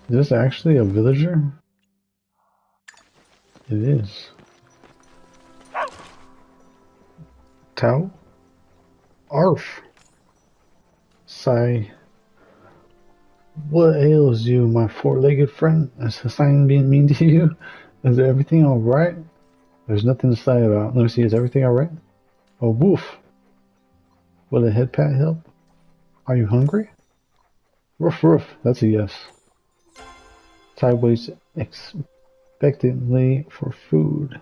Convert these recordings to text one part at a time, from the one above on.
Is this actually a villager? It is. Tau? Arf! Sigh. What ails you, my four-legged friend? Is society being mean to you? Is everything alright? There's nothing to sigh about. Let me see, is everything alright? Oh, woof! Will a head pat help? Are you hungry? Roof, roof. That's a yes. Sideways expectantly for food.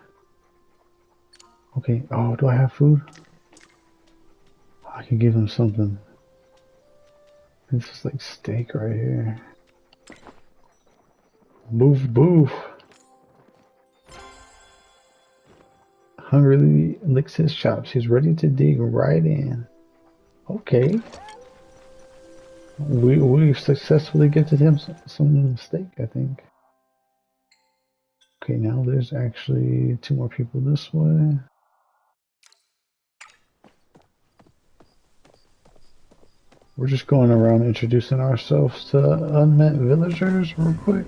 Okay. Oh, do I have food? I can give him something. This is like steak right here. Boof, boof. Hungrily licks his chops. He's ready to dig right in. Okay. We successfully gifted him some steak, I think. Okay, now there's actually two more people this way. We're just going around introducing ourselves to unmet villagers real quick.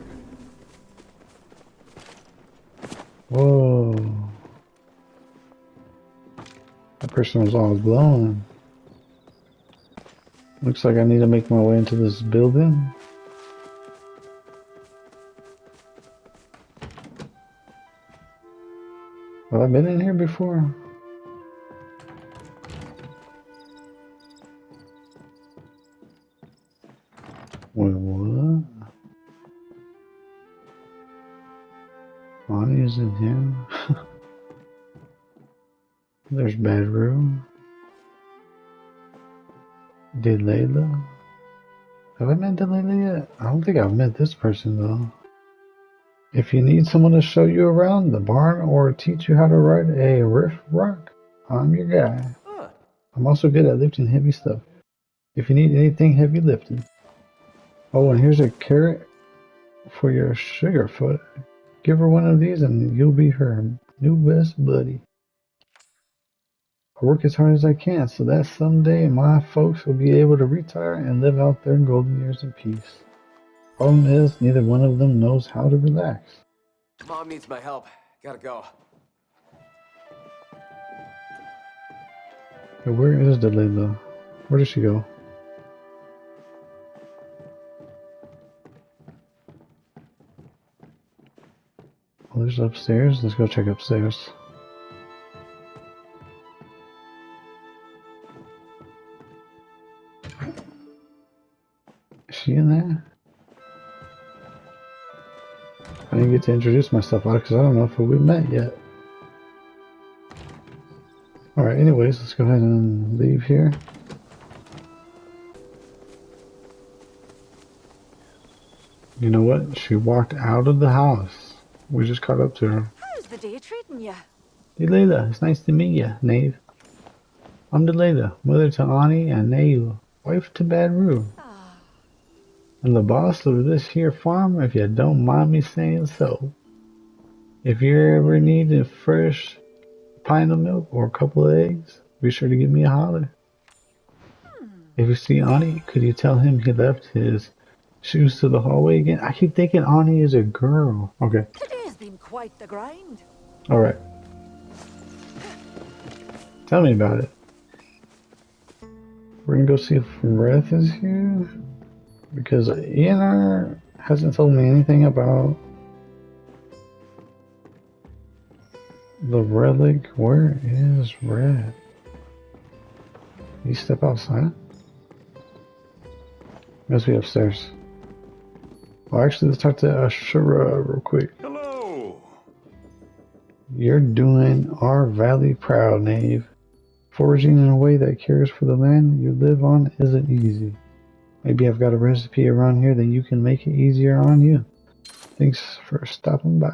Whoa. That person was all glowing. Looks like I need to make my way into this building. Have I been in here before? Wait, what? Bonnie is in here. There's bedroom. Delayla? Have I met Delayla yet? I don't think I've met this person though. If you need someone to show you around the barn or teach you how to ride a riff rock, I'm your guy. I'm also good at lifting heavy stuff. If you need anything heavy lifted. Oh, and here's a carrot for your sugarfoot. Give her one of these and you'll be her new best buddy. I work as hard as I can so that someday my folks will be able to retire and live out their golden years in peace. Problem is, neither one of them knows how to relax. Mom needs my help. Gotta go. But where is Delilah? Where did she go? Oh, there's upstairs. Let's go check upstairs. Is she in there? I didn't get to introduce myself out because I don't know if we met yet. Alright, anyways, let's go ahead and leave here. You know what? She walked out of the house. We just caught up to her. How's the day treating you? Delilah, it's nice to meet you, Nave. I'm Delilah, mother to Ani and Nave, wife to Badru. I'm the boss of this here farm, if you don't mind me saying so. If you ever need a fresh pint of milk or a couple of eggs, be sure to give me a holler. If you see Ani, could you tell him he left his shoes to the hallway again? I keep thinking Ani is a girl. Okay. Today's been quite the grind. Alright. Tell me about it. We're gonna go see if Reth is here. Because ENR hasn't told me anything about the Relic. Where is Red? You step outside? Must be upstairs. Well, actually, let's talk to Ashura real quick. Hello. You're doing our valley proud, Knave. Foraging in a way that cares for the land you live on isn't easy. Maybe I've got a recipe around here that you can make it easier on you. Thanks for stopping by.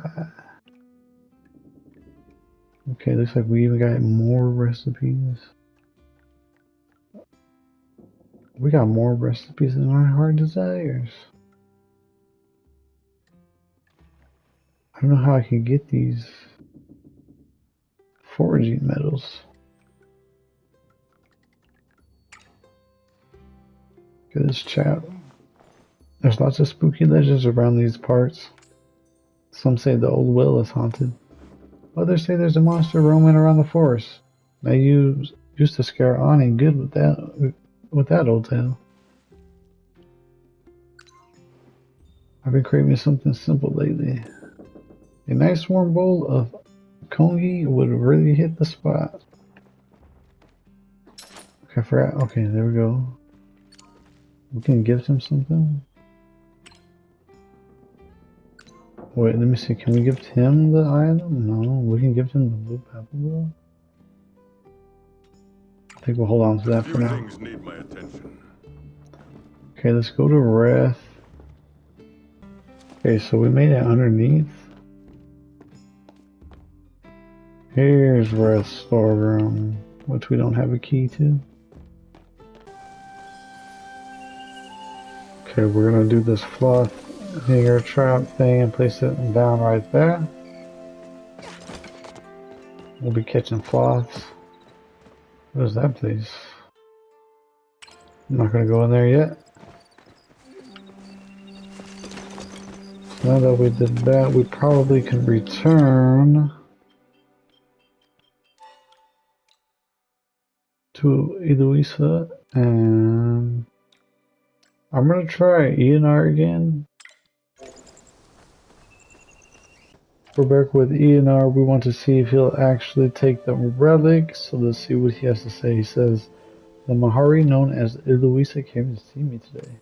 Okay, looks like we even got more recipes. We got more recipes than our heart desires. I don't know how I can get these foraging medals. Get this chat. There's lots of spooky legends around these parts. Some say the old well is haunted. Others say there's a monster roaming around the forest. They used to scare Ani good with that old tale. I've been craving something simple lately. A nice warm bowl of congee would really hit the spot. Okay, I forgot. Okay, there we go. We can gift him something. Wait, let me see. Can we gift him the item? No, we can gift him the blue pebble though. I think we'll hold on to that for now. Things need my attention. Okay, let's go to Wrath. Okay, so we made it underneath. Here's Wrath's storeroom, which we don't have a key to. Okay, we're gonna do this fluff hanger trap thing and place it down right there. We'll be catching floths. What is that place? I'm not gonna go in there yet. So now that we did that, we probably can return to Eloisa, and I'm gonna try ENR again. We're back with ENR. We want to see if he'll actually take the relic, so let's see what he has to say. He says, the Mahari known as Eloisa came to see me today.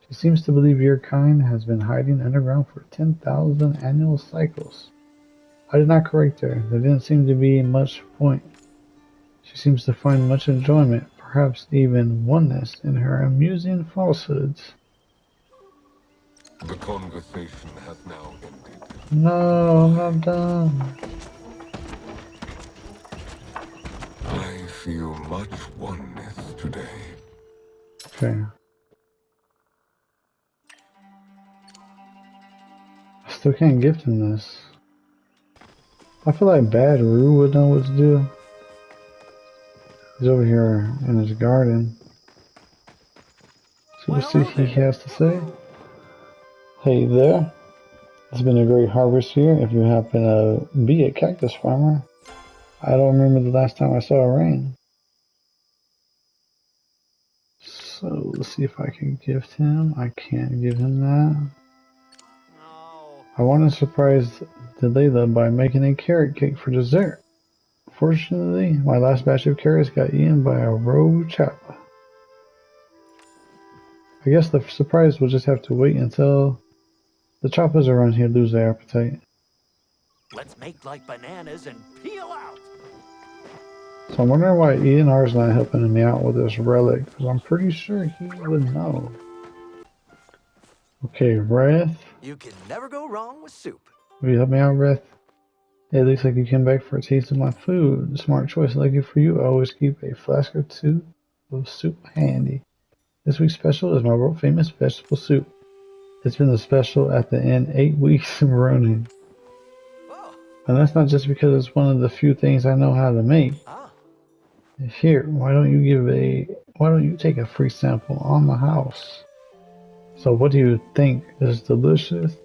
She seems to believe your kind has been hiding underground for 10,000 annual cycles. I did not correct her. There didn't seem to be much point. She seems to find much enjoyment, perhaps even oneness, in her amusing falsehoods. The conversation has now ended. No, I'm not done. I feel much oneness today. Okay. I still can't gift him this. I feel like Bad Roo would know what to do. He's over here in his garden. So we'll see what he has to say. Hey there. It's been a great harvest year if you happen to be a cactus farmer. I don't remember the last time I saw a rain. So let's see if I can gift him. I can't give him that. I want to surprise Delilah by making a carrot cake for dessert. Fortunately, my last batch of carrots got eaten by a rogue chopper. I guess the surprise will just have to wait until the choppers around here lose their appetite. Let's make like bananas and peel out. So I'm wondering why ENR's not helping me out with this relic, because I'm pretty sure he would know. Okay, Wrath. You can never go wrong with soup. Will you help me out, Wrath? Hey, it looks like you came back for a taste of my food. Smart choice. Lucky for you, I always keep a flask or two of soup handy. This week's special is my world famous vegetable soup. It's been the special at the inn 8 weeks running. Oh. And that's not just because it's one of the few things I know how to make. Ah. Here, why don't you take a free sample on the house? So what do you think? Is it delicious?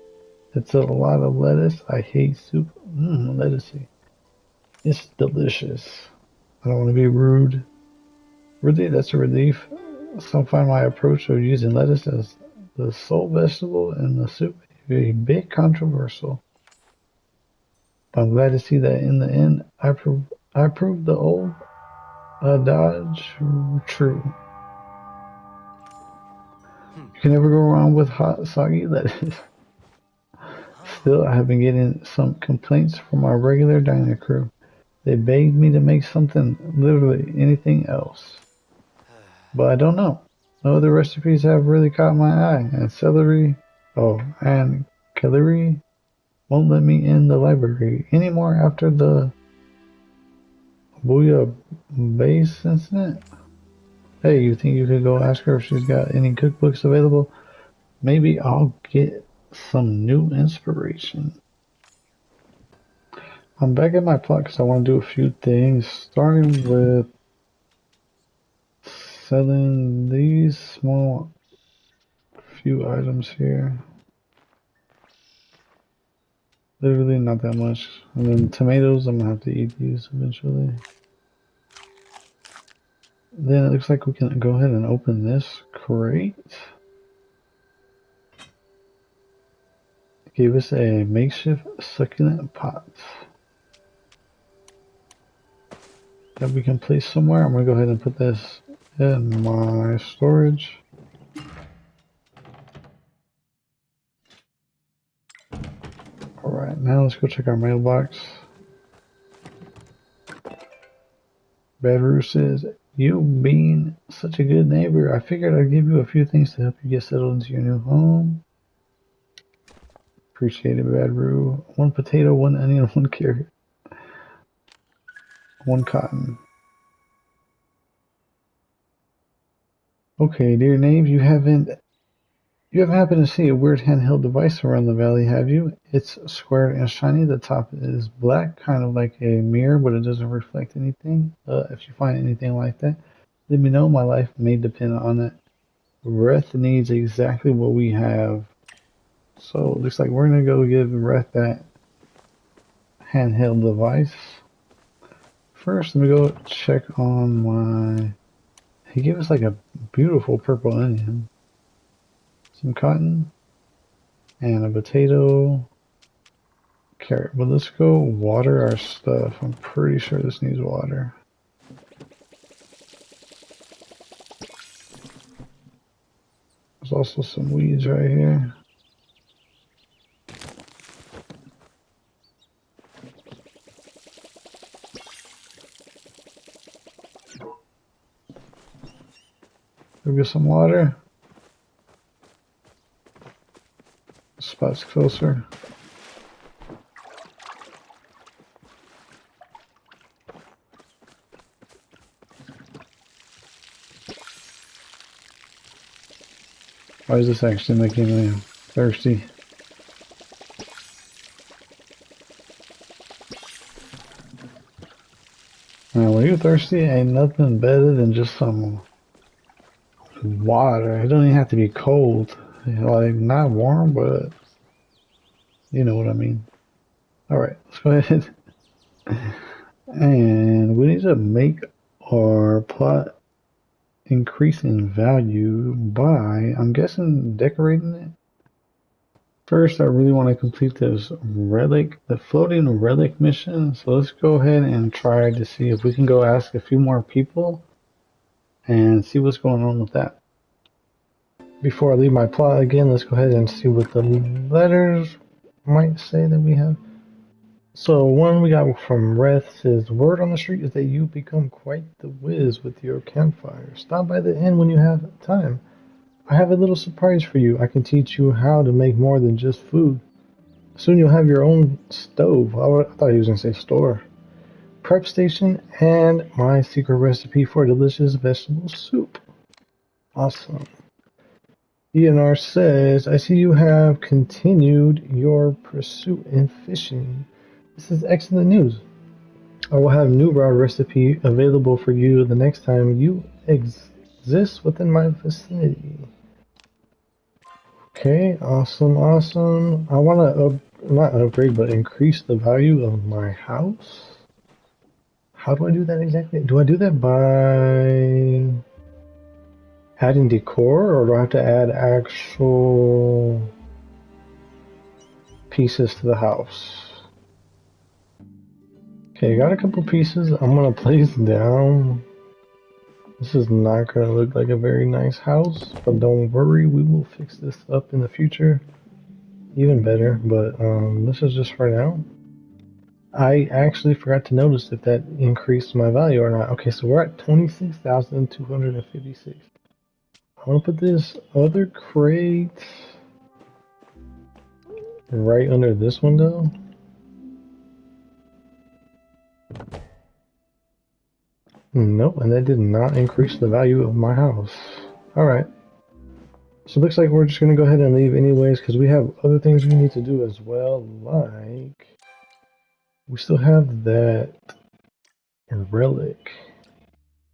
It's a lot of lettuce. I hate soup. Lettucey. It's delicious. I don't want to be rude. Really, that's a relief. Some find my approach of using lettuce as the sole vegetable in the soup a bit controversial. But I'm glad to see that in the end, I proved the old adage true. You can never go wrong with hot, soggy lettuce. Still, I have been getting some complaints from our regular dining crew. They begged me to make something, literally anything else. But I don't know. No other recipes have really caught my eye. And celery won't let me in the library anymore after the Booyah Base incident. Hey, you think you could go ask her if she's got any cookbooks available? Maybe I'll get some new inspiration. I'm back at my plot because I want to do a few things, starting with selling these few items here. Literally not that much. And then tomatoes, I'm gonna have to eat these eventually. Then it looks like we can go ahead and open this crate. Gave us a makeshift succulent pot that we can place somewhere. I'm gonna go ahead and put this in my storage. Alright, now let's go check our mailbox. Badru says, "You being such a good neighbor, I figured I'd give you a few things to help you get settled into your new home." Appreciate it, Badru. 1 potato, 1 onion, 1 carrot, 1 cotton. Okay, dear Knave, you haven't happened to see a weird handheld device around the valley, have you? It's square and shiny. The top is black, kind of like a mirror, but it doesn't reflect anything. If you find anything like that, let me know. My life may depend on it. Reth needs exactly what we have. So it looks like we're gonna go give Reth that handheld device. First, let me go check on my... He gave us like a beautiful purple onion. Some cotton. And a potato. Carrot. But let's go water our stuff. I'm pretty sure this needs water. There's also some weeds right here. Go get some water. The spot's closer. Why is this actually making me thirsty? Now, when you're thirsty, ain't nothing better than just some water. It don't even have to be cold. Like, not warm, but you know what I mean. Alright, let's go ahead. And we need to make our plot increase in value by, I'm guessing, decorating it. First, I really want to complete this relic, the floating relic mission. So let's go ahead and try to see if we can go ask a few more people and see what's going on with that. Before I leave my plot again, let's go ahead and see what the letters might say that we have. So one we got from Reth says, "Word on the street is that you become quite the whiz with your campfire. Stop by the inn when you have time. I have a little surprise for you. I can teach you how to make more than just food. Soon you'll have your own stove." I thought he was going to say store. Prep station, and my secret recipe for delicious vegetable soup. Awesome. ENR says, "I see you have continued your pursuit in fishing. This is excellent news. I will have new raw recipe available for you the next time you exist within my vicinity." Okay, awesome, awesome. I want to not upgrade, but increase the value of my house. How do I do that exactly? Do I do that by adding decor, or do I have to add actual pieces to the house? Okay, got a couple pieces. I'm gonna place down. This is not gonna look like a very nice house, but don't worry, we will fix this up in the future. Even better, but this is just for now. I actually forgot to notice if that increased my value or not. Okay, so we're at 26,256. I'm gonna put this other crate right under this window. Nope, and that did not increase the value of my house. Alright. So it looks like we're just gonna go ahead and leave anyways, because we have other things we need to do as well, like we still have that relic.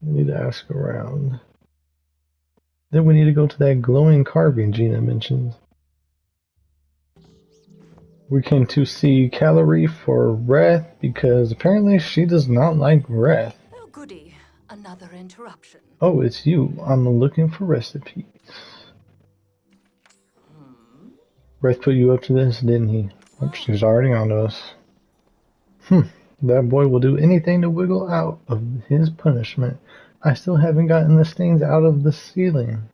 We need to ask around. Then we need to go to that glowing carving Gina mentioned. We came to see Calorie for Wrath because apparently she does not like Wrath. Oh, goody. Another interruption. Oh, it's you. I'm looking for recipes. Wrath put you up to this, didn't he? Oh, she's already on to us. That boy will do anything to wiggle out of his punishment. I still haven't gotten the stains out of the ceiling.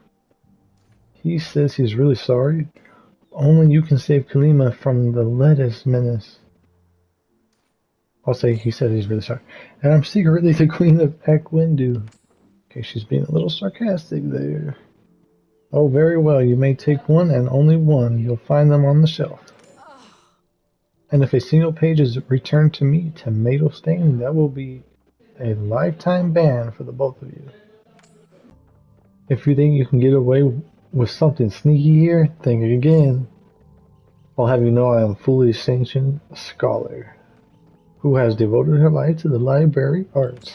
He says he's really sorry. Only you can save Kalima from the lettuce menace. I'll say he said he's really sorry. And I'm secretly the queen of Ekwindu. Okay, she's being a little sarcastic there. Oh, very well. You may take one and only one. You'll find them on the shelf. And if a single page is returned to me, tomato stain, that will be a lifetime ban for the both of you. If you think you can get away with something sneaky here, think again. I'll have you know I am a fully sanctioned scholar who has devoted her life to the library arts.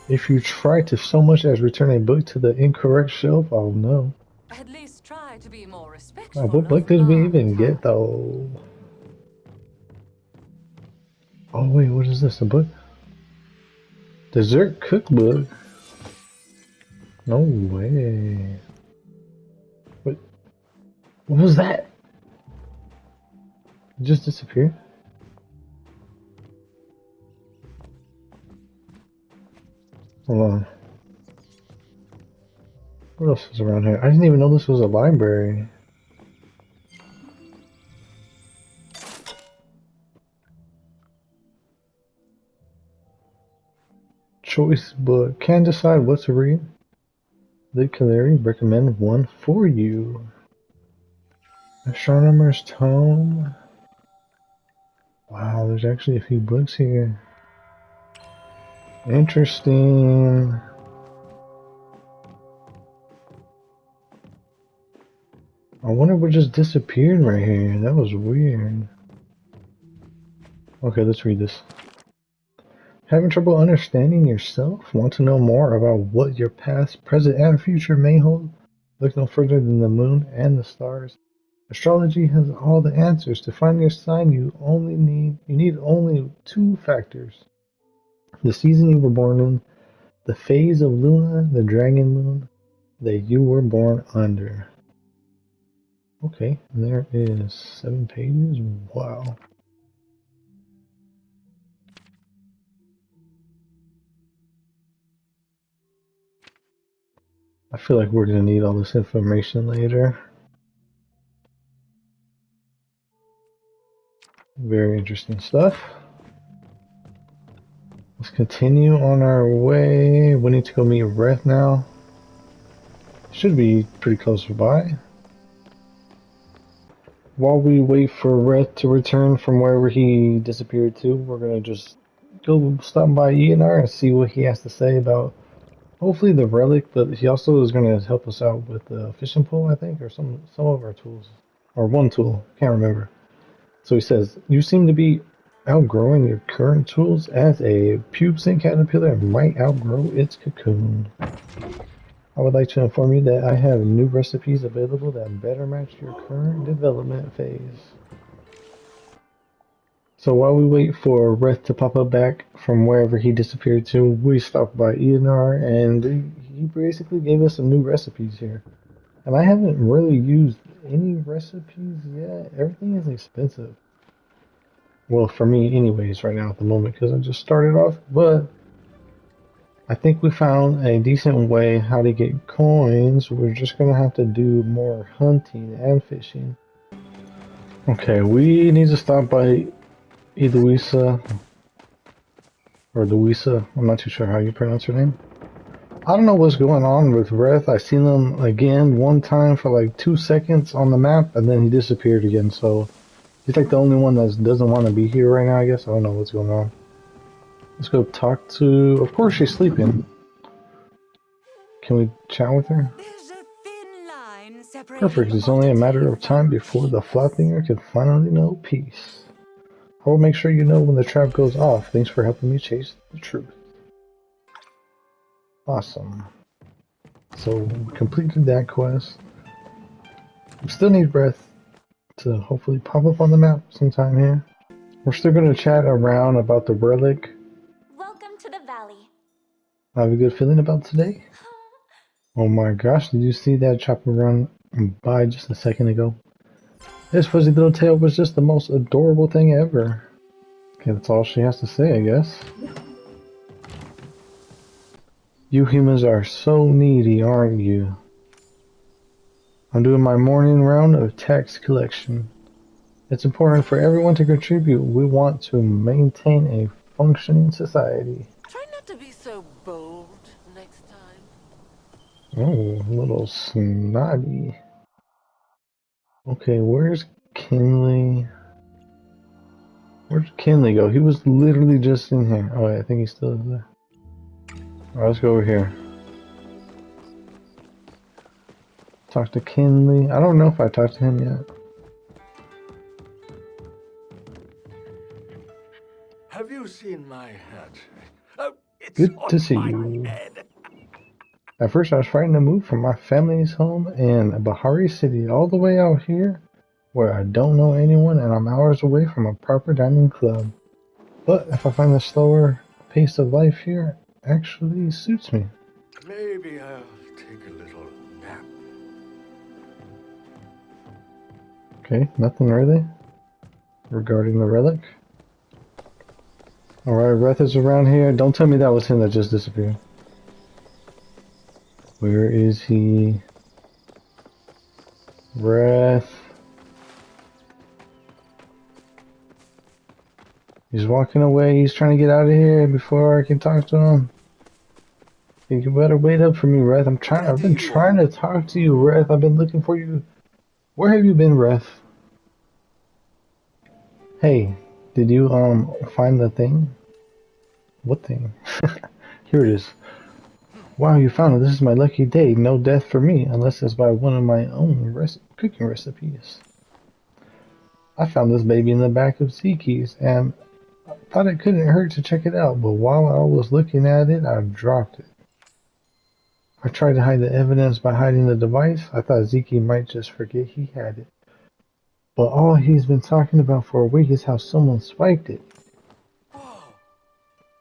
If you try to so much as return a book to the incorrect shelf, I'll know. At least try to be more respectful. What book did we even get though? Oh wait, what is this? A book? Dessert cookbook? No way. What was that? It just disappeared? Hold on. What else is around here? I didn't even know this was a library. Choice book. Can't decide what to read. The Caleri recommend one for you. Astronomer's Tome. Wow, there's actually a few books here. Interesting. I wonder what just disappeared right here. That was weird. Okay, let's read this. Having trouble understanding yourself? Want to know more about what your past, present, and future may hold? Look no further than the moon and the stars. Astrology has all the answers. To find your sign, you need only two factors. The season you were born in, the phase of Luna, the dragon moon, that you were born under. Okay, there is 7 pages. Wow. I feel like we're gonna need all this information later. Very interesting stuff. Let's continue on our way. We need to go meet Reth now. Should be pretty close by. While we wait for Reth to return from wherever he disappeared to, we're gonna just go stop by Eonar and see what he has to say about hopefully the Relic, but he also is gonna help us out with the fishing pole, I think, or some of our tools. Or one tool, can't remember. So he says, you seem to be outgrowing your current tools as a pubescent caterpillar might outgrow its cocoon. I would like to inform you that I have new recipes available that better match your current development phase. So while we wait for Reth to pop up back from wherever he disappeared to, we stopped by Eonar and he basically gave us some new recipes here. And I haven't really used any recipes yet. Everything is expensive. Well, for me anyways right now at the moment because I just started off, but I think we found a decent way how to get coins. We're just gonna have to do more hunting and fishing. Okay, we need to stop by Eloisa or Louisa. I'm not too sure how you pronounce her name. I don't know what's going on with Reth. I seen him again one time for like 2 seconds on the map and then he disappeared again, so he's like the only one that doesn't want to be here right now, I guess. I don't know what's going on. Let's go talk to... Of course she's sleeping. Can we chat with her? There's a thin line separating. Perfect. It's only a matter of time before the Flothinger can finally know peace. I will make sure you know when the trap goes off. Thanks for helping me chase the truth. Awesome. So we completed that quest. We still need Breath to hopefully pop up on the map sometime here. We're still going to chat around about the Relic. Welcome to the valley. I have a good feeling about today. Oh my gosh, did you see that chopper run by just a second ago? His fuzzy little tail was just the most adorable thing ever. Okay, that's all she has to say, I guess. You humans are so needy, aren't you? I'm doing my morning round of tax collection. It's important for everyone to contribute. We want to maintain a functioning society. Try not to be so bold next time. Oh, a little snotty. Okay, where's Kinley? Where'd Kinley go? He was literally just in here. Oh, I think he's still there. Alright, let's go over here. Talk to Kinley. I don't know if I talked to him yet. Have you seen my hat? Oh, it's Good on to see my you. head. At first I was frightened to move from my family's home in Bahari City all the way out here where I don't know anyone and I'm hours away from a proper dining club. But if I find the slower pace of life here actually suits me. Maybe I'll take a little nap. Okay, nothing really regarding the relic. Alright, Reth is around here. Don't tell me that was him that just disappeared. Where is he? Reth. He's walking away. He's trying to get out of here before I can talk to him. You better wait up for me, Reth. I've been trying to talk to you, Reth. I've been looking for you. Where have you been, Reth? Hey, did you find the thing? What thing? Here it is. Wow, you found it. This is my lucky day. No death for me, unless it's by one of my own cooking recipes. I found this baby in the back of Zeki's, and I thought it couldn't hurt to check it out, but while I was looking at it, I dropped it. I tried to hide the evidence by hiding the device. I thought Zeke might just forget he had it. But all he's been talking about for a week is how someone swiped it.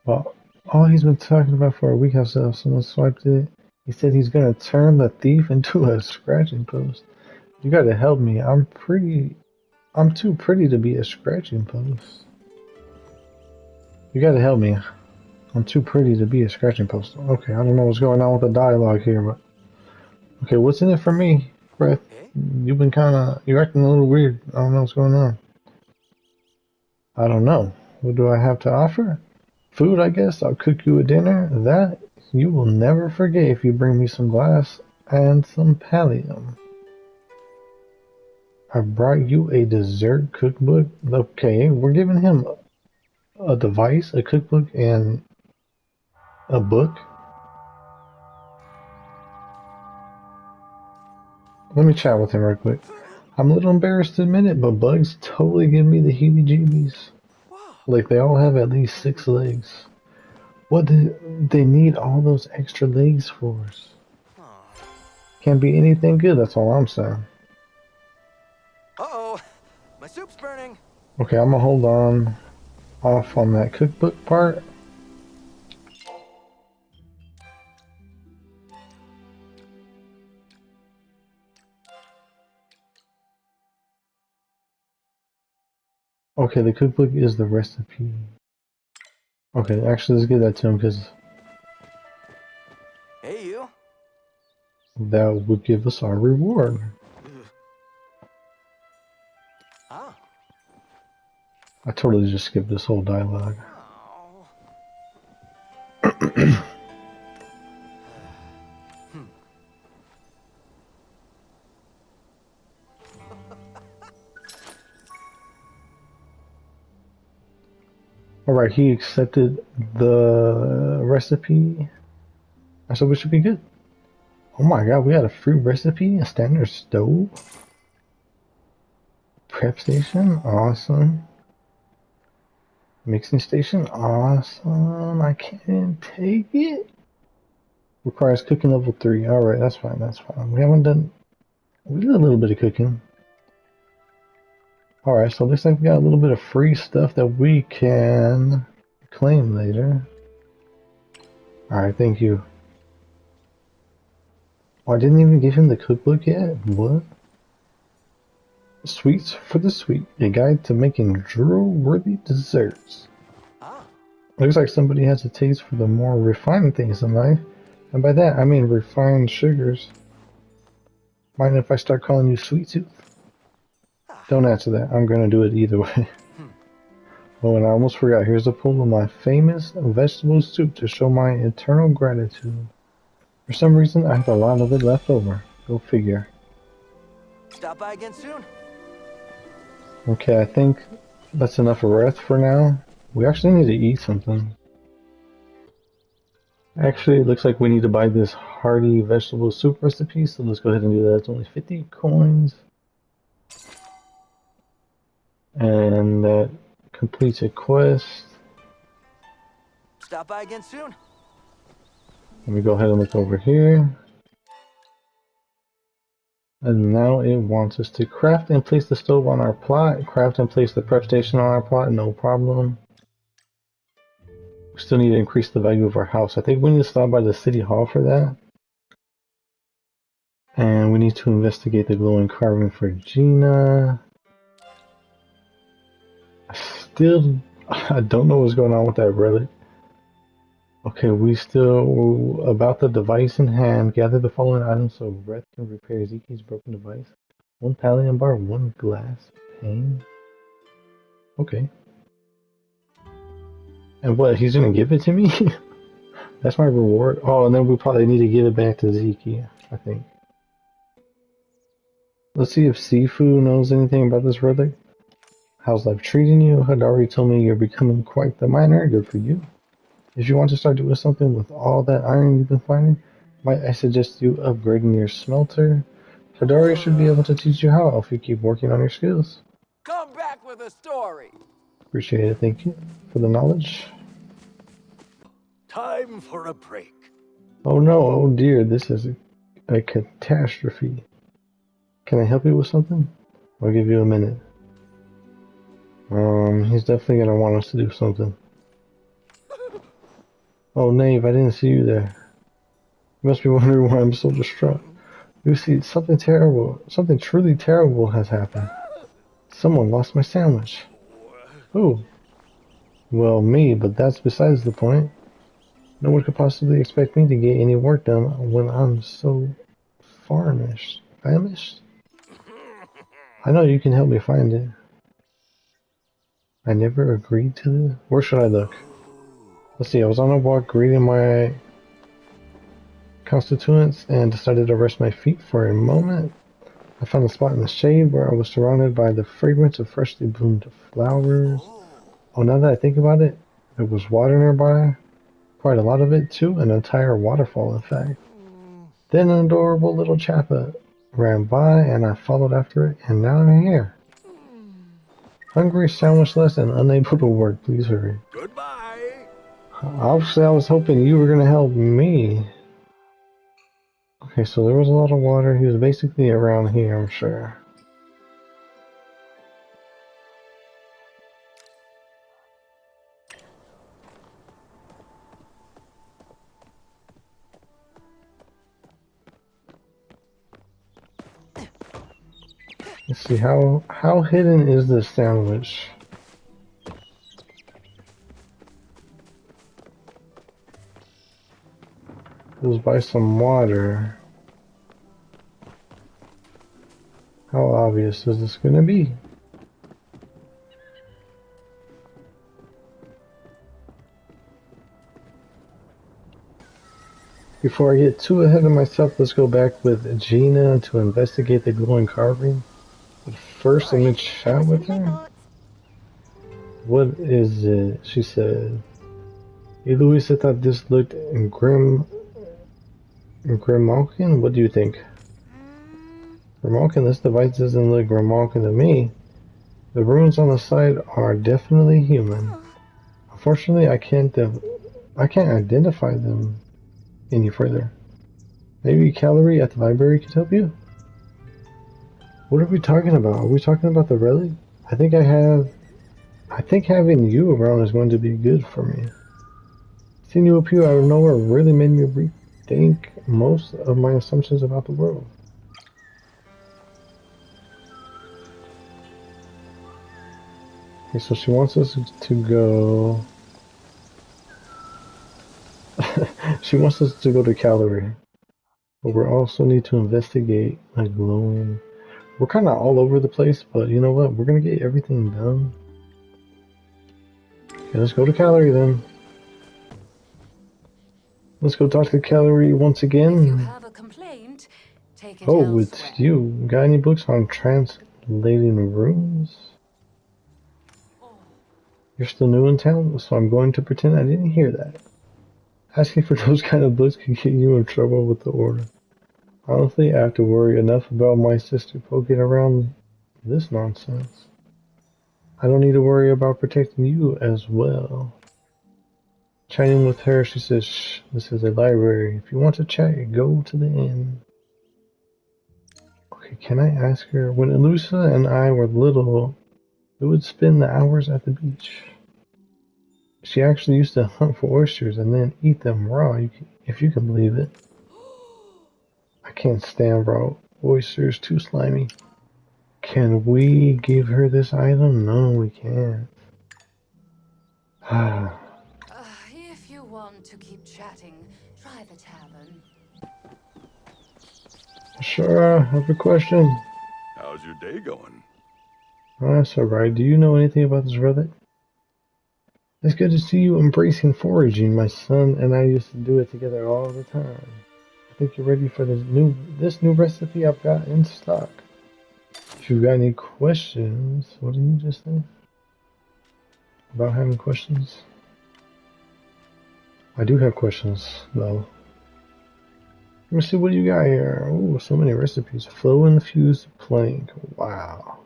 Well, all he's been talking about for a week is how someone swiped it. He said he's gonna turn the thief into a scratching post. You gotta help me. I'm too pretty to be a scratching post. You gotta help me. I'm too pretty to be a scratching post. Okay, I don't know what's going on with the dialogue here, but okay, what's in it for me, Brett? You're acting a little weird. I don't know what's going on. I don't know. What do I have to offer? Food, I guess. I'll cook you a dinner. That you will never forget if you bring me some glass and some Palium. I brought you a dessert cookbook. Okay, we're giving him a device, a cookbook, and a book. Let me chat with him real quick. I'm a little embarrassed to admit it, but bugs totally give me the heebie-jeebies. Like they all have at least 6 legs. What do they need all those extra legs for? Can't be anything good, that's all I'm saying. Uh-oh, my soup's burning. Okay, I'm gonna hold off on that cookbook part. Okay, the cookbook is the recipe. Okay, actually, let's give that to him because Hey, you. that would give us our reward. Ah. I totally just skipped this whole dialogue. Alright, he accepted the recipe. So we should be good. Oh my god, we got a fruit recipe, a standard stove. Prep station, awesome. Mixing station, awesome. I can't take it. Requires cooking level 3. Alright, that's fine, that's fine. We did a little bit of cooking. Alright, so it looks like we got a little bit of free stuff that we can claim later. Alright, thank you. Oh, I didn't even give him the cookbook yet? What? Sweets for the sweet. A guide to making drool-worthy desserts. Ah. Looks like somebody has a taste for the more refined things in life. And by that, I mean refined sugars. Mind if I start calling you Sweet Tooth? Don't answer that. I'm gonna do it either way. Oh, and I almost forgot. Here's a pull of my famous vegetable soup to show my eternal gratitude. For some reason, I have a lot of it left over. Go figure. Stop by again soon. Okay, I think that's enough rest for now. We actually need to eat something. Actually, it looks like we need to buy this hearty vegetable soup recipe, so let's go ahead and do that. It's only 50 coins. And that completes a quest. Stop by again soon. Let me go ahead and look over here. And now it wants us to craft and place the stove on our plot. Craft and place the prep station on our plot, no problem. We still need to increase the value of our house. I think we need to stop by the city hall for that. And we need to investigate the glowing carving for Gina. I don't know what's going on with that relic. Okay, we still, about the device in hand, gather the following items so Breath can repair Zeki's broken device. 1 Palia bar, 1 glass pane. Okay. And what, he's gonna give it to me? That's my reward? Oh, and then we probably need to give it back to Zeki, I think. Let's see if Sifu knows anything about this relic. How's life treating you? Hadari told me you're becoming quite the miner. Good for you. If you want to start doing something with all that iron you've been finding, might I suggest you upgrading your smelter? Hadari should be able to teach you how if you keep working on your skills. Come back with a story. Appreciate it, thank you for the knowledge. Time for a break. Oh no, oh dear, this is a catastrophe. Can I help you with something? I'll give you a minute. He's definitely gonna want us to do something. Oh, Nave, I didn't see you there. You must be wondering why I'm so distraught. You see, something truly terrible has happened. Someone lost my sandwich. Who? Well, me, but that's besides the point. No one could possibly expect me to get any work done when I'm so famished. Famished? I know you can help me find it. I never agreed to this. Where should I look? Let's see, I was on a walk greeting my constituents and decided to rest my feet for a moment. I found a spot in the shade where I was surrounded by the fragrance of freshly bloomed flowers. Oh, now that I think about it, there was water nearby. Quite a lot of it, too. An entire waterfall, in fact. Then an adorable little chappa ran by, and I followed after it, and now I'm here. Hungry, sandwichless, and unable to work. Please hurry. Goodbye. Obviously, I was hoping you were going to help me. Okay, so there was a lot of water. He was basically around here, I'm sure. Let's see, how hidden is this sandwich? It was by some water. How obvious is this gonna be? Before I get too ahead of myself, let's go back with Gina to investigate the glowing carving. But first, let me chat with her. What is it? She said. Hey, Louisa thought this looked Grimalkin? What do you think? Grimalkin? This device doesn't look Grimalkin to me. The runes on the side are definitely human. Unfortunately, I can't identify them. any further. Maybe Calorie at the library could help you? What are we talking about? Are we talking about the relic? I think having you around is going to be good for me. Seeing you appear out of nowhere really made me rethink most of my assumptions about the world. Okay, so she wants us to go... she wants us to go to Calorie. But we also need to investigate a glowing... We're kind of all over the place, but you know what? We're going to get everything done. Okay, let's go to Calorie then. Let's go talk to Calorie once again. If you have a complaint, take it Oh, elsewhere. it's you. Got any books on translating runes? You're still new in town, so I'm going to pretend I didn't hear that. Asking for those kind of books can get you in trouble with the order. Honestly, I have to worry enough about my sister poking around this nonsense. I don't need to worry about protecting you as well. Chatting with her, she says, shh, this is a library. If you want to chat, go to the inn. Okay, can I ask her? When Elusa and I were little, we would spend the hours at the beach. She actually used to hunt for oysters and then eat them raw, if you can believe it. I can't stand raw oysters, too slimy. Can we give her this item? No, we can't. If you want to keep chatting, try the tavern. Sure, I have a question. How's your day going? That's alright. Do you know anything about this relic? It's good to see you embracing foraging. My son and I used to do it together all the time. I think you're ready for this new recipe I've got in stock. If you've got any questions, what did you just say? About having questions? I do have questions, though. Let me see what you got here. Oh, so many recipes. Flow infused plank. Wow.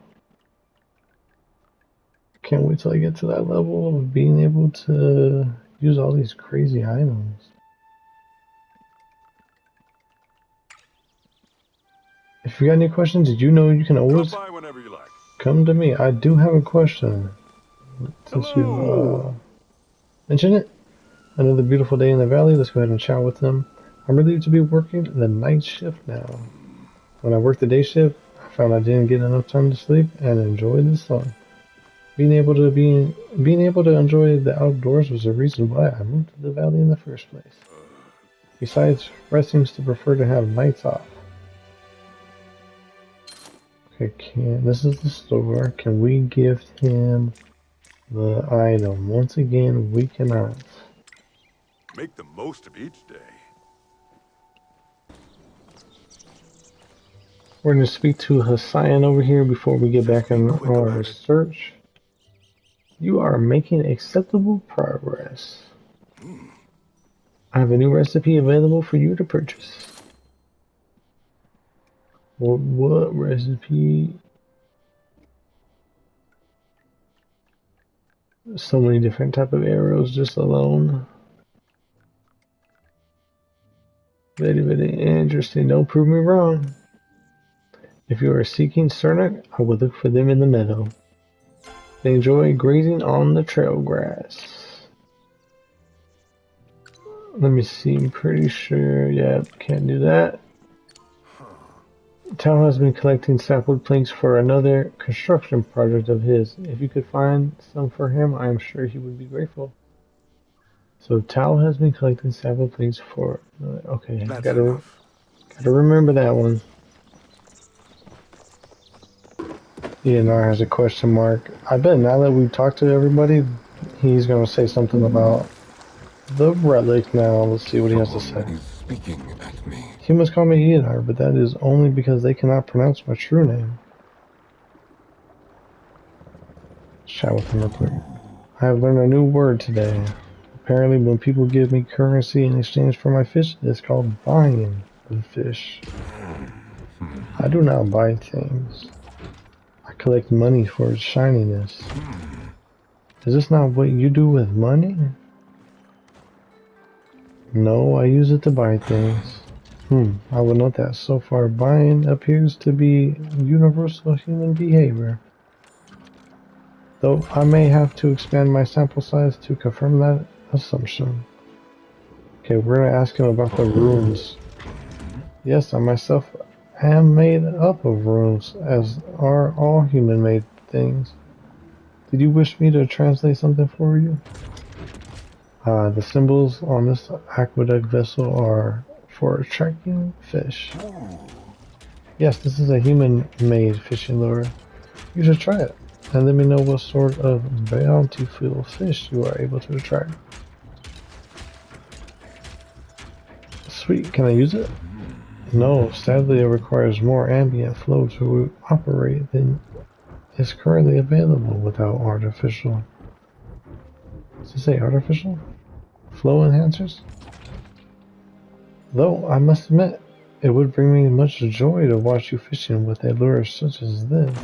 Can't wait till I get to that level of being able to use all these crazy items. If you got any questions, did you know you can always Drop by whenever you like. come to me? I do have a question. Since you mentioned it. Another beautiful day in the valley. Let's go ahead and chat with them. I'm relieved to be working the night shift now. When I worked the day shift, I found I didn't get enough time to sleep and enjoy the sun. Being able to enjoy the outdoors was the reason why I moved to the valley in the first place. Besides, Red seems to prefer to have nights off. Okay, this is the store. Can we gift him the item? Once again, we cannot. Make the most of each day. We're going to speak to Hassan over here before we get back on our search. You are making acceptable progress. I have a new recipe available for you to purchase. Well, what recipe? So many different type of arrows just alone. Very, very interesting. Don't prove me wrong. If you are seeking Cernic, I would look for them in the meadow. They enjoy grazing on the trail grass. Let me see, I'm pretty sure, yeah, can't do that. Tal has been collecting sapwood planks for another construction project of his. If you could find some for him, I am sure he would be grateful. So Tal has been collecting sapwood planks for... okay, gotta remember that one. ENR has a question mark. I bet now that we've talked to everybody, he's gonna say something about the relic now. Let's see what he has to say. Is speaking at me. He must call me ENR, but that is only because they cannot pronounce my true name. Chat with him real quick. I have learned a new word today. Apparently when people give me currency in exchange for my fish, it's called buying the fish. I do not buy things. I collect money for its shininess. Is this not what you do with money? No, I use it to buy things. I would note that so far buying appears to be universal human behavior. Though I may have to expand my sample size to confirm that assumption. Okay, we're gonna ask him about the runes. Yes, I myself am made up of runes, as are all human-made things. Did you wish me to translate something for you? The symbols on this aqueduct vessel are for attracting fish. Yes, this is a human-made fishing lure. You should try it, and let me know what sort of bountiful fish you are able to attract. Sweet, can I use it? No, sadly it requires more ambient flow to operate than is currently available without artificial. Does it say artificial? Flow enhancers? Though, I must admit, it would bring me much joy to watch you fishing with a lure such as this.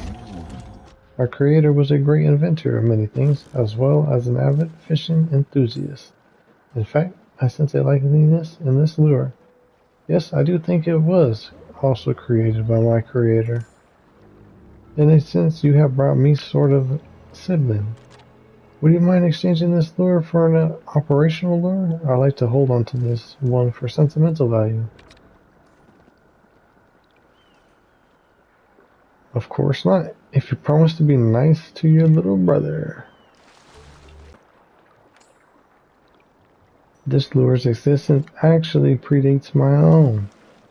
Our creator was a great inventor of many things, as well as an avid fishing enthusiast. In fact, I sense a likeliness in this lure. Yes, I do think it was also created by my creator. In a sense, you have brought me sort of sibling. Would you mind exchanging this lure for an operational lure? I like to hold on to this one for sentimental value. Of course not, if you promise to be nice to your little brother. This lure's existence actually predates my own,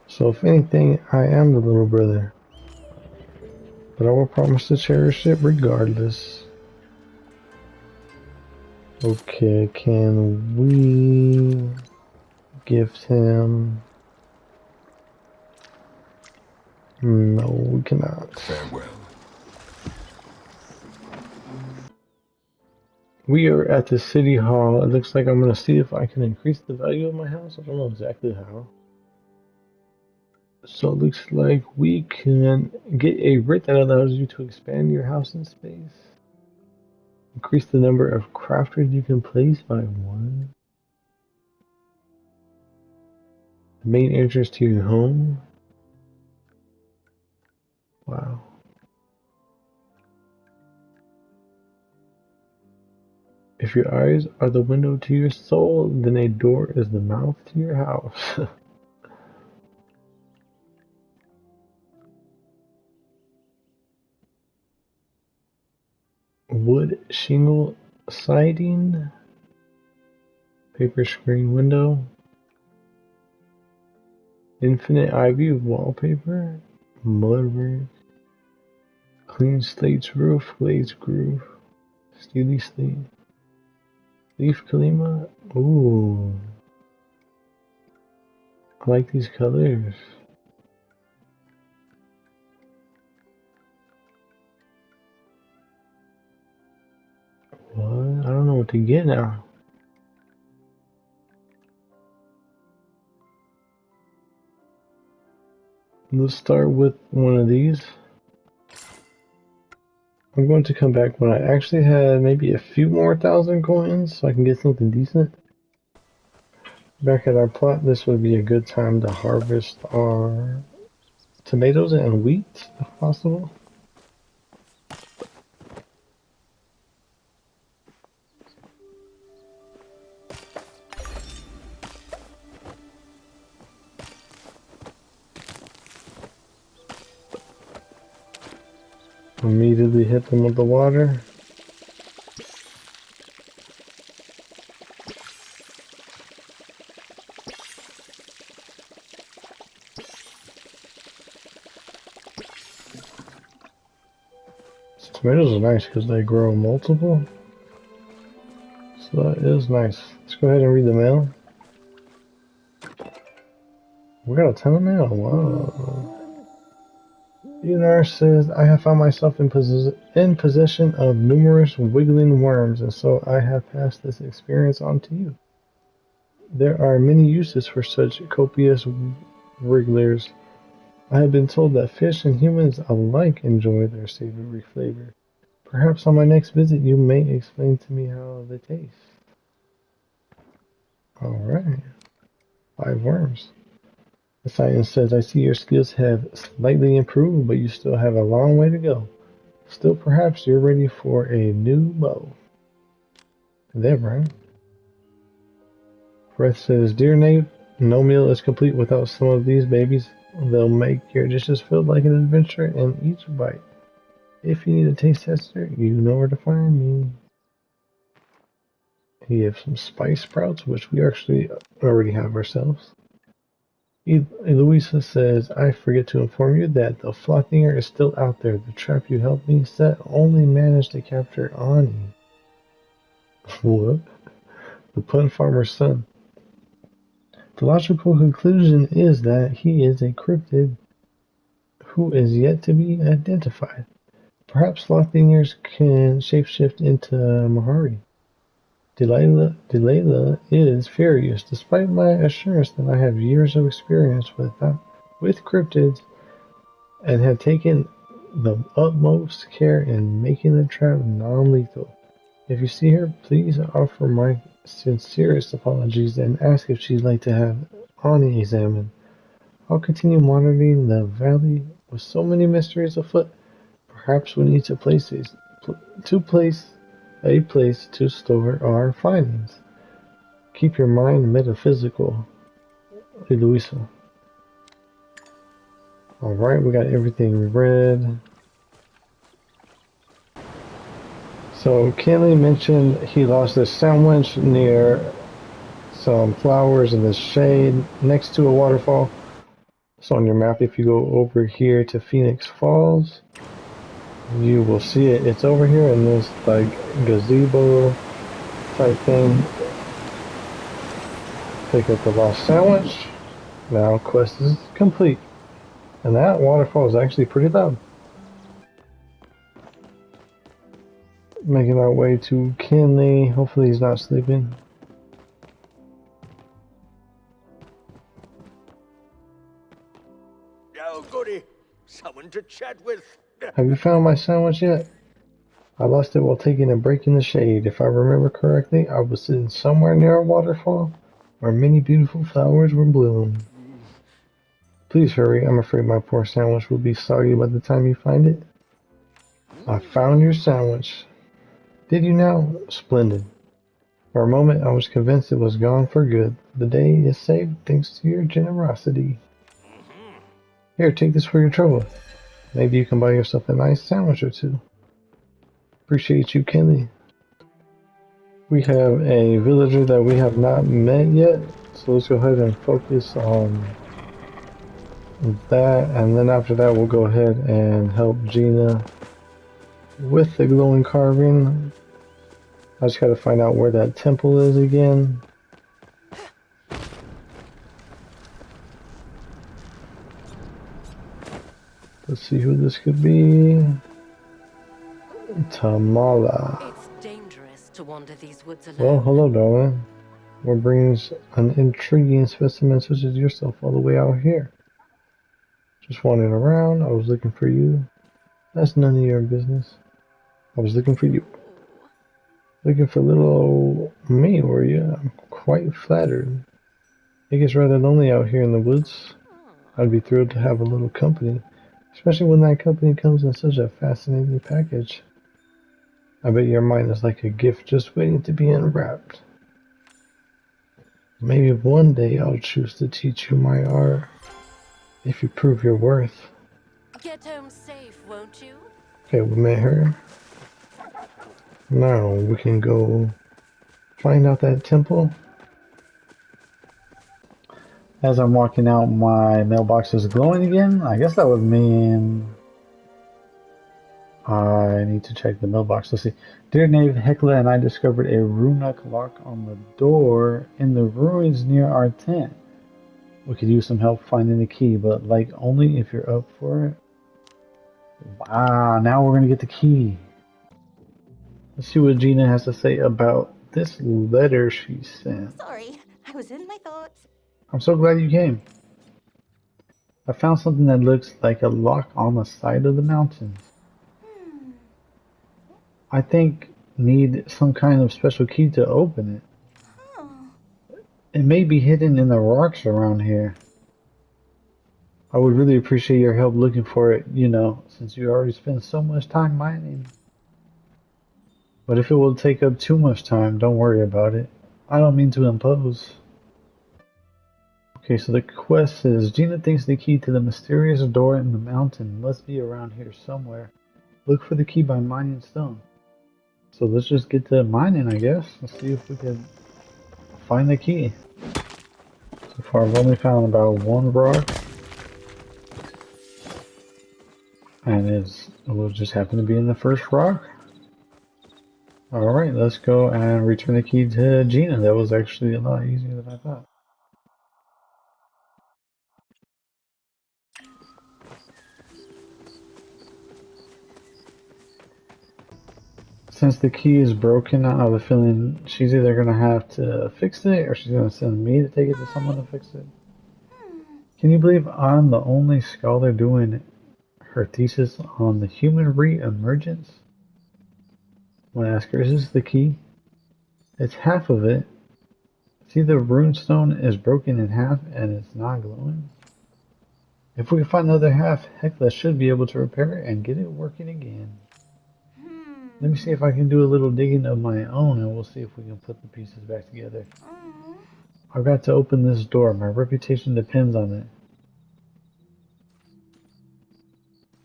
so if anything, I am the little brother. But I will promise to cherish it regardless. Okay, can we gift him? No, we cannot. Farewell. We are at the city hall. It looks like I'm going to see if I can increase the value of my house. I don't know exactly how. So it looks like we can get a writ that allows you to expand your house in space. Increase the number of crafters you can place by 1. The main entrance to your home. Wow. If your eyes are the window to your soul, then a door is the mouth to your house. Wood shingle siding. Paper screen window. Infinite ivy wallpaper. Mud brick. Clean slates roof. Glazed groove. Steely slate. Leaf Kalima. Ooh. I like these colors. What? I don't know what to get now. Let's start with one of these. I'm going to come back when I actually have maybe a few more thousand coins so I can get something decent. Back at our plot, this would be a good time to harvest our tomatoes and wheat, if possible. Immediately hit them with the water. Tomatoes are nice because they grow multiple. So that is nice. Let's go ahead and read the mail. We got a ton of mail. Wow. Leonard says, I have found myself in possession of numerous wiggling worms, and so I have passed this experience on to you. There are many uses for such copious wrigglers. I have been told that fish and humans alike enjoy their savory flavor. Perhaps on my next visit you may explain to me how they taste. Alright. 5 worms. The science says, I see your skills have slightly improved, but you still have a long way to go. Still, perhaps you're ready for a new bow. There, right? Breath says, Dear Nate, no meal is complete without some of these babies. They'll make your dishes feel like an adventure in each bite. If you need a taste tester, you know where to find me. We have some spice sprouts, which we actually already have ourselves. Eloisa says, I forget to inform you that the Flothinger is still out there. The trap you helped me set only managed to capture Ani. What? The pun farmer's son. The logical conclusion is that he is a cryptid who is yet to be identified. Perhaps Slothfingers can shapeshift into Mahari. Delilah is furious, despite my assurance that I have years of experience with cryptids and have taken the utmost care in making the trap non-lethal. If you see her, please offer my sincerest apologies and ask if she'd like to have Ani examined. I'll continue monitoring the valley with so many mysteries afoot. Perhaps we need to place a place to store our findings. Keep your mind metaphysical, Eloisa. Alright, we got everything read. So, Kenley mentioned he lost a sandwich near some flowers in the shade next to a waterfall. It's on your map. If you go over here to Phoenix Falls, you will see it. It's over here in this like gazebo type thing. Pick up the lost sandwich. Now quest is complete. And that waterfall is actually pretty loud. Making our way to Kinley. Hopefully he's not sleeping. Oh, goody. Someone to chat with. Have you found my sandwich yet? I lost it while taking a break in the shade. If I remember correctly, I was sitting somewhere near a waterfall where many beautiful flowers were blooming. Please hurry. I'm afraid my poor sandwich will be soggy by the time you find it. I found your sandwich. Did you now? Splendid. For a moment, I was convinced it was gone for good. The day is saved thanks to your generosity. Here, take this for your trouble. Maybe you can buy yourself a nice sandwich or two. Appreciate you, Kenley. We have a villager that we have not met yet, so let's go ahead and focus on that, and then after that we'll go ahead and help Gina with the glowing carving. I just gotta find out where that temple is again. Let's see who this could be. Tamala. It's dangerous to wander these woods alone. Well, hello, darling. What brings an intriguing specimen such as yourself all the way out here? Just wandering around. I was looking for you. That's none of your business. I was looking for you. Looking for little old me, were you? I'm quite flattered. It gets rather lonely out here in the woods. I'd be thrilled to have a little company, especially when that company comes in such a fascinating package. I bet your mind is like a gift just waiting to be unwrapped. Maybe one day I'll choose to teach you my art, if you prove your worth. Get home safe, won't you? Okay, we met her. Now we can go find out that temple. As I'm walking out, my mailbox is glowing again. I guess that would mean I need to check the mailbox. Let's see. Dear Knave, Hecla and I discovered a runic lock on the door in the ruins near our tent. We could use some help finding the key, but like only if you're up for it. Wow, now we're gonna get the key. Let's see what Gina has to say about this letter she sent. Sorry, I was in my thoughts. I'm so glad you came. I found something that looks like a lock on the side of the mountains. I think need some kind of special key to open it. Oh. It may be hidden in the rocks around here. I would really appreciate your help looking for it, you know, since you already spent so much time mining. But if it will take up too much time, don't worry about it. I don't mean to impose. Okay, so the quest says, Gina thinks the key to the mysterious door in the mountain must be around here somewhere. Look for the key by mining stone. So let's just get to mining, I guess. Let's see if we can find the key. So far I've only found about one rock. And it will just happen to be in the first rock. Alright, let's go and return the key to Gina. That was actually a lot easier than I thought. Since the key is broken, I have a feeling she's either going to have to fix it or she's going to send me to take it to someone to fix it. Can you believe I'm the only scholar doing her thesis on the human re-emergence? When I ask her, is this the key? It's half of it. See, the runestone is broken in half and it's not glowing? If we can find the other half, Hecla should be able to repair it and get it working again. Let me see if I can do a little digging of my own and we'll see if we can put the pieces back together. I've got to open this door. My reputation depends on it.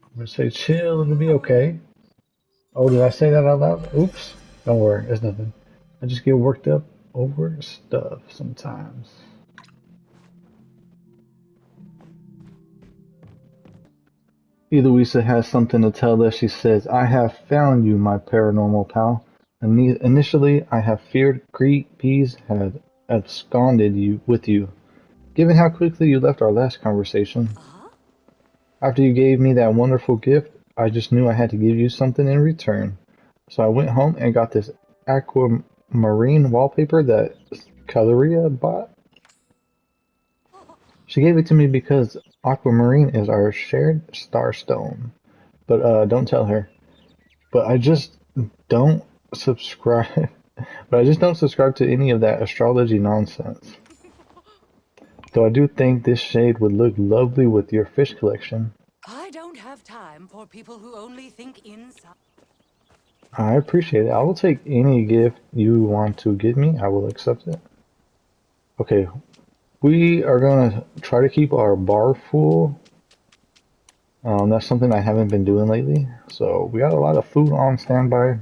I'm gonna say chill, it'll be okay. Oh, did I say that out loud? Oops. Don't worry, it's nothing. I just get worked up over stuff sometimes. Eloisa has something to tell us. She says, I have found you, my paranormal pal. Initially, I have feared Peas had absconded with you, given how quickly you left our last conversation. After you gave me that wonderful gift, I just knew I had to give you something in return. So I went home and got this aquamarine wallpaper that Caloria bought. She gave it to me because aquamarine is our shared starstone. But don't tell her. But I just don't subscribe. But I just don't subscribe to any of that astrology nonsense. Though I do think this shade would look lovely with your fish collection. I don't have time for people who only think inside. I appreciate it. I will take any gift you want to give me. I will accept it. Okay, we are going to try to keep our bar full. That's something I haven't been doing lately. So we got a lot of food on standby.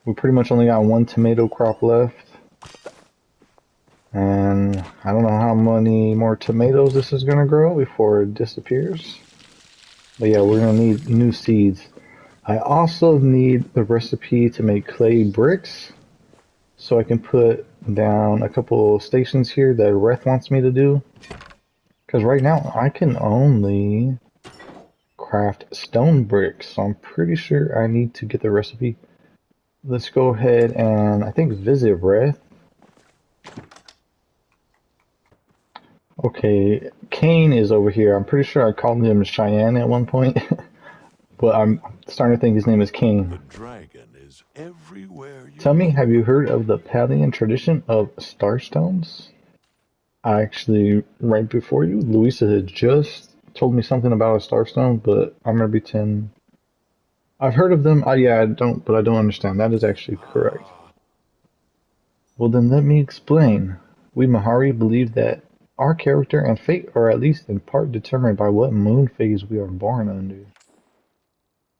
We pretty much only got one tomato crop left. And I don't know how many more tomatoes this is going to grow before it disappears. But yeah, we're going to need new seeds. I also need the recipe to make clay bricks. So I can put down a couple stations here that Reth wants me to do. Because right now I can only craft stone bricks. So I'm pretty sure I need to get the recipe. Let's go ahead and I think visit Reth. Okay, Kane is over here. I'm pretty sure I called him Cheyenne at one point. But I'm starting to think his name is Kane. The dragon is everywhere you Tell me, look. have you heard of the Palian tradition of starstones? Actually, right before you, Louisa had just told me something about a starstone, but I'm gonna pretend I've heard of them. Yeah, I don't understand. That is actually correct. Well, then let me explain. We Mahari believe that our character and fate are at least in part determined by what moon phase we are born under.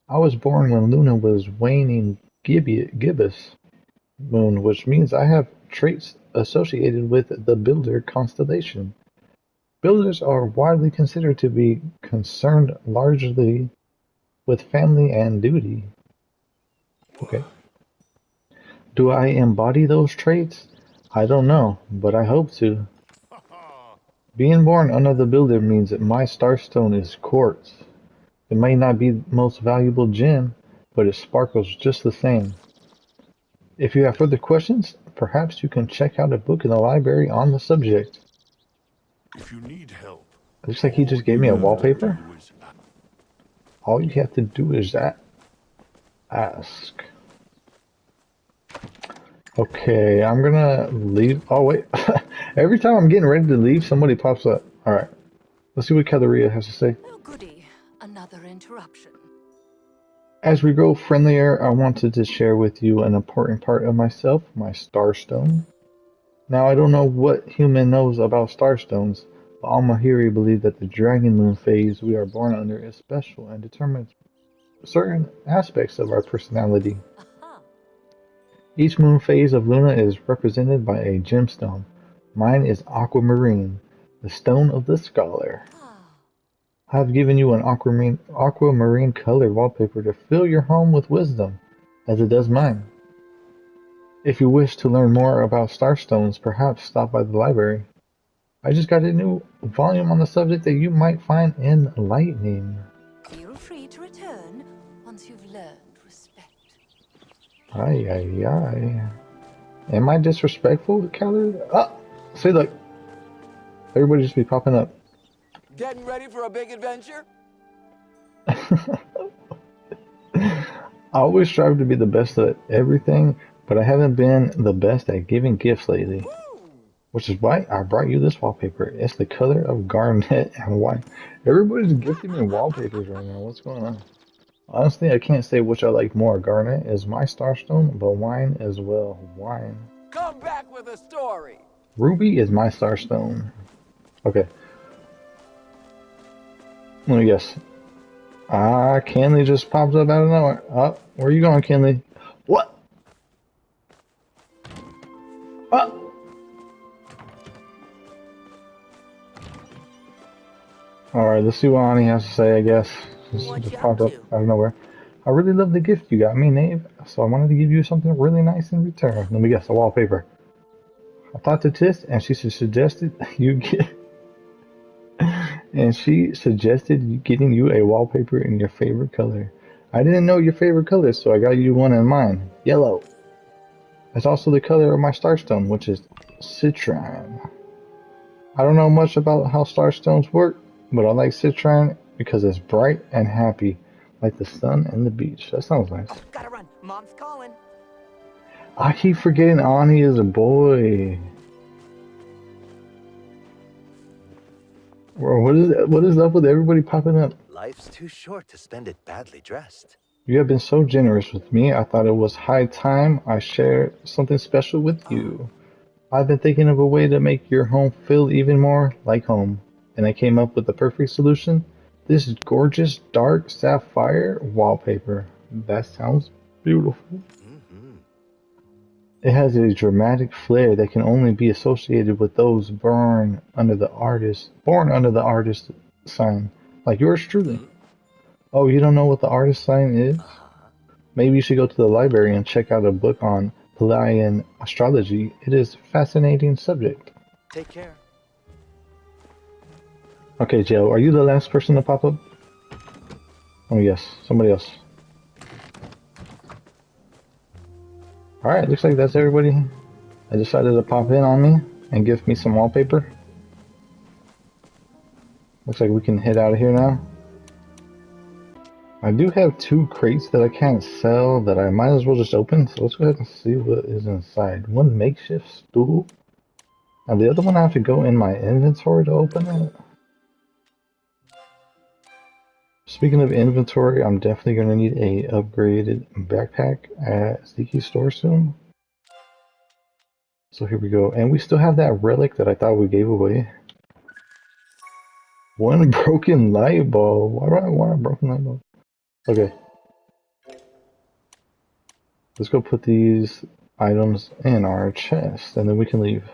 I was born when Luna was waning gibbous moon, which means I have traits associated with the Builder constellation. Builders are widely considered to be concerned largely with family and duty. Okay. Do I embody those traits? I don't know, but I hope to. Being born under the Builder means that my starstone is quartz. It may not be the most valuable gem, but it sparkles just the same. If you have further questions, perhaps you can check out a book in the library on the subject. If you need help, Looks like he just gave me a wallpaper. All you have to do is ask. Okay, I'm gonna leave. Oh wait, every time I'm getting ready to leave, somebody pops up. All right, let's see what Caloria has to say. Oh, goody. Another interruption. As we grow friendlier, I wanted to share with you an important part of myself, my Starstone. Now, I don't know what human knows about Starstones, but all Mahiri believe that the Dragon Moon phase we are born under is special and determines certain aspects of our personality. Aha. Each moon phase of Luna is represented by a gemstone. Mine is aquamarine, the stone of the scholar. Ah. I have given you an aquamarine colored wallpaper to fill your home with wisdom, as it does mine. If you wish to learn more about starstones, perhaps stop by the library. I just got a new volume on the subject that you might find enlightening. Feel free to return once you've learned respect. Ay, ay, ay. Am I disrespectful, Calorie? Ah! See, look. Everybody just be popping up. Getting ready for a big adventure? I always strive to be the best at everything, but I haven't been the best at giving gifts lately. Which is why I brought you this wallpaper. It's the color of garnet and wine. Everybody's gifting me wallpapers right now. What's going on? Honestly, I can't say which I like more. Garnet is my starstone, but wine as well. Wine. Come back with a story. Ruby is my starstone. Okay, let me guess. Ah, Kenley just pops up out of nowhere. Oh, where are you going, Kenley? What? Ah! Alright, let's see what Ani has to say, I guess. What Just you up popped up to? out of nowhere. I really love the gift you got me, Nave, so I wanted to give you something really nice in return. Let me guess, a wallpaper. I thought to Tis, and she suggested you get, and she suggested getting you a wallpaper in your favorite color. I didn't know your favorite color, so I got you one in mine, yellow. It's also the color of my starstone, which is citron. I don't know much about how starstones work, but I like citron because it's bright and happy, like the sun and the beach. That sounds nice. Oh, gotta run. Mom's calling. I keep forgetting Ani is a boy. Bro, what is up with everybody popping up? Life's too short to spend it badly dressed. You have been so generous with me. I thought it was high time I shared something special with you. I've been thinking of a way to make your home feel even more like home, and I came up with the perfect solution. This gorgeous dark sapphire wallpaper. That sounds beautiful. It has a dramatic flair that can only be associated with those born under the artist sign, like yours truly. Oh, you don't know what the artist sign is? Maybe you should go to the library and check out a book on Palian astrology. It is a fascinating subject. Take care. Okay, Joe, are you the last person to pop up? Oh, yes, somebody else. Alright, looks like that's everybody. I decided to pop in on me and give me some wallpaper. Looks like we can head out of here now. I do have 2 crates that I can't sell that I might as well just open, so let's go ahead and see what is inside. One makeshift stool. And the other one I have to go in my inventory to open it. Speaking of inventory, I'm definitely going to need a upgraded backpack at Ziki's store soon. So here we go. And we still have that relic that I thought we gave away. One broken light bulb. Why do I want a broken light bulb? Okay. Let's go put these items in our chest and then we can leave.